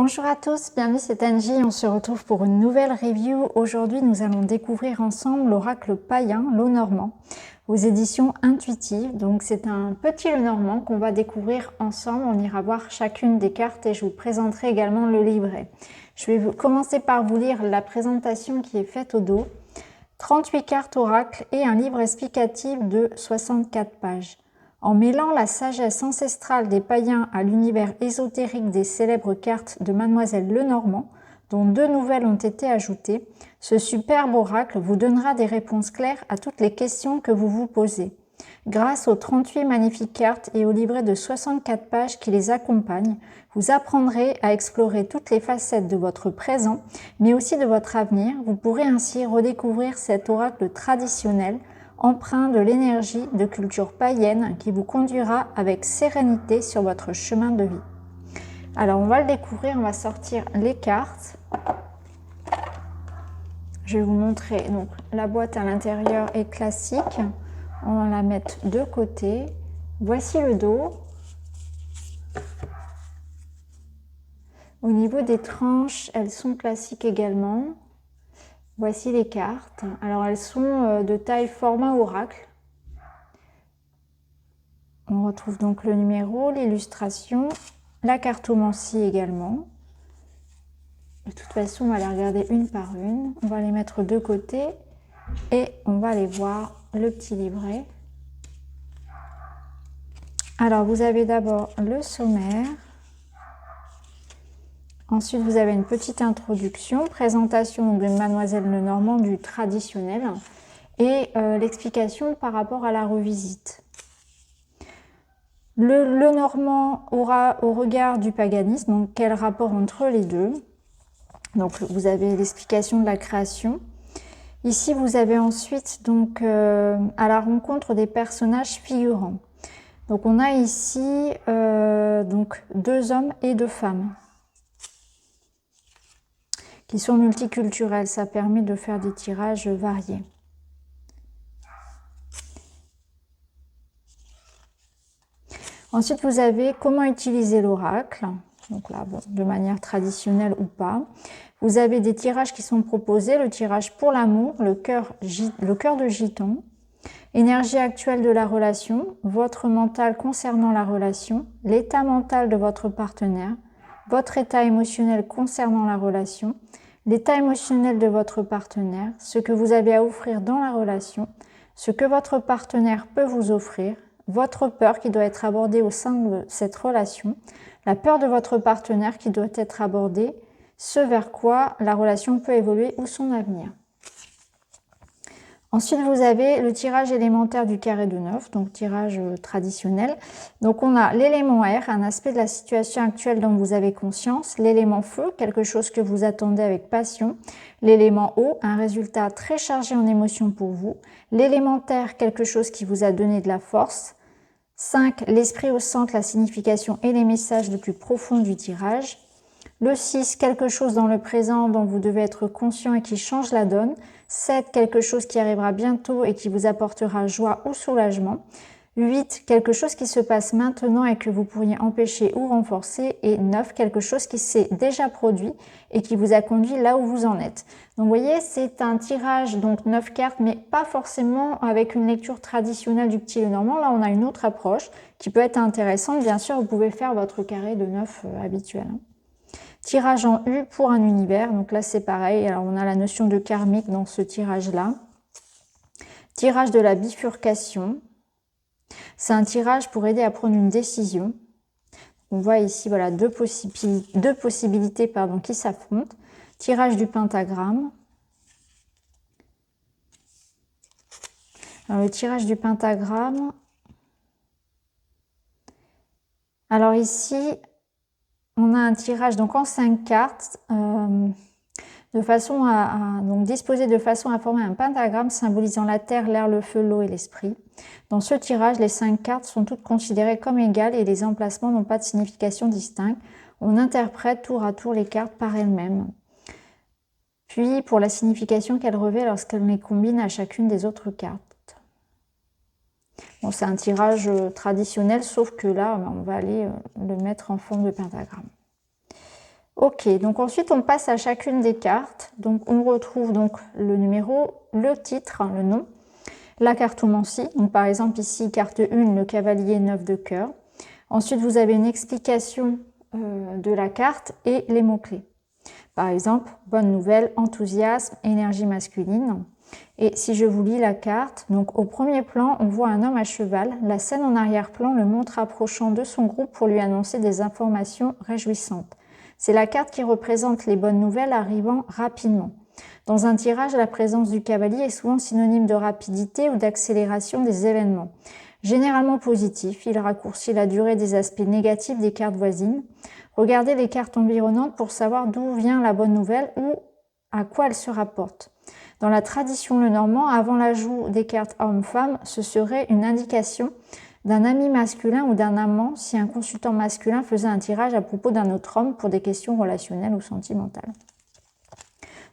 Bonjour à tous, bienvenue, c'est Angie, on se retrouve pour une nouvelle review. Aujourd'hui, nous allons découvrir ensemble l'oracle païen, Lenormand, aux éditions Intuitives. Donc c'est un petit Lenormand qu'on va découvrir ensemble, on ira voir chacune des cartes et je vous présenterai également le livret. Je vais commencer par vous lire la présentation qui est faite au dos. 38 cartes oracle et un livre explicatif de 64 pages. En mêlant la sagesse ancestrale des païens à l'univers ésotérique des célèbres cartes de Mademoiselle Lenormand, dont 2 nouvelles ont été ajoutées, ce superbe oracle vous donnera des réponses claires à toutes les questions que vous vous posez. Grâce aux 38 magnifiques cartes et au livret de 64 pages qui les accompagnent, vous apprendrez à explorer toutes les facettes de votre présent, mais aussi de votre avenir. Vous pourrez ainsi redécouvrir cet oracle traditionnel, empreint de l'énergie de culture païenne qui vous conduira avec sérénité sur votre chemin de vie. Alors on va le découvrir, on va sortir les cartes. Je vais vous montrer, donc la boîte à l'intérieur est classique. On va la mettre de côté. Voici le dos. Au niveau des tranches, elles sont classiques également. Voici les cartes. Alors elles sont de taille format oracle. On retrouve donc le numéro, l'illustration, la cartomancie également. De toute façon, on va les regarder une par une. On va les mettre de côté et on va aller voir le petit livret. Alors, vous avez d'abord le sommaire. Ensuite, vous avez une petite introduction, présentation de Mademoiselle Lenormand du traditionnel et l'explication par rapport à la revisite. Le Lenormand aura au regard du paganisme, donc quel rapport entre les deux? Donc vous avez l'explication de la création. Ici vous avez ensuite donc à la rencontre des personnages figurants. Donc on a ici donc 2 hommes et 2 femmes qui sont multiculturels. Ça permet de faire des tirages variés. Ensuite, vous avez comment utiliser l'oracle. Donc là, bon, de manière traditionnelle ou pas. Vous avez des tirages qui sont proposés. Le tirage pour l'amour, le cœur de Giton. Énergie actuelle de la relation, votre mental concernant la relation, l'état mental de votre partenaire, votre état émotionnel concernant la relation, l'état émotionnel de votre partenaire, ce que vous avez à offrir dans la relation, ce que votre partenaire peut vous offrir, votre peur qui doit être abordée au sein de cette relation, la peur de votre partenaire qui doit être abordée, ce vers quoi la relation peut évoluer ou son avenir. Ensuite, vous avez le tirage élémentaire du carré de 9, donc tirage traditionnel. Donc on a l'élément air, un aspect de la situation actuelle dont vous avez conscience, l'élément feu, quelque chose que vous attendez avec passion, l'élément eau, un résultat très chargé en émotions pour vous, l'élément terre, quelque chose qui vous a donné de la force. 5, l'esprit au centre, la signification et les messages les plus profonds du tirage. Le 6, quelque chose dans le présent dont vous devez être conscient et qui change la donne. 7, quelque chose qui arrivera bientôt et qui vous apportera joie ou soulagement. 8, quelque chose qui se passe maintenant et que vous pourriez empêcher ou renforcer. Et 9, quelque chose qui s'est déjà produit et qui vous a conduit là où vous en êtes. Donc vous voyez, c'est un tirage, donc 9 cartes, mais pas forcément avec une lecture traditionnelle du petit Lenormand. Là, on a une autre approche qui peut être intéressante. Bien sûr, vous pouvez faire votre carré de 9 habituel. Tirage en U pour un univers, donc là c'est pareil, alors on a la notion de karmique dans ce tirage-là. Tirage de la bifurcation, c'est un tirage pour aider à prendre une décision. On voit ici voilà, deux possibilités qui s'affrontent. Tirage du pentagramme. Alors le tirage du pentagramme, alors ici on a un tirage donc en 5 cartes de façon donc disposé de façon à former un pentagramme symbolisant la terre, l'air, le feu, l'eau et l'esprit. Dans ce tirage, les 5 cartes sont toutes considérées comme égales et les emplacements n'ont pas de signification distincte. On interprète tour à tour les cartes par elles-mêmes. Puis pour la signification qu'elles revêtent lorsqu'elles les combinent à chacune des autres cartes. Bon, c'est un tirage traditionnel, sauf que là, on va aller le mettre en forme de pentagramme. Ok, donc ensuite on passe à chacune des cartes. Donc on retrouve donc le numéro, le titre, le nom, la cartomancie. Donc par exemple ici, carte 1, le cavalier 9 de cœur. Ensuite vous avez une explication de la carte et les mots-clés. Par exemple, bonne nouvelle, enthousiasme, énergie masculine. Et si je vous lis la carte, donc au premier plan, on voit un homme à cheval. La scène en arrière-plan le montre approchant de son groupe pour lui annoncer des informations réjouissantes. C'est la carte qui représente les bonnes nouvelles arrivant rapidement. Dans un tirage, la présence du cavalier est souvent synonyme de rapidité ou d'accélération des événements. Généralement positif, il raccourcit la durée des aspects négatifs des cartes voisines. Regardez les cartes environnantes pour savoir d'où vient la bonne nouvelle ou à quoi elle se rapporte. Dans la tradition lenormand, avant l'ajout des cartes homme-femme, ce serait une indication d'un ami masculin ou d'un amant si un consultant masculin faisait un tirage à propos d'un autre homme pour des questions relationnelles ou sentimentales.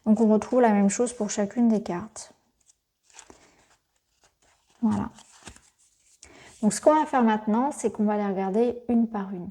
Donc on retrouve la même chose pour chacune des cartes. Voilà. Donc ce qu'on va faire maintenant, c'est qu'on va les regarder une par une.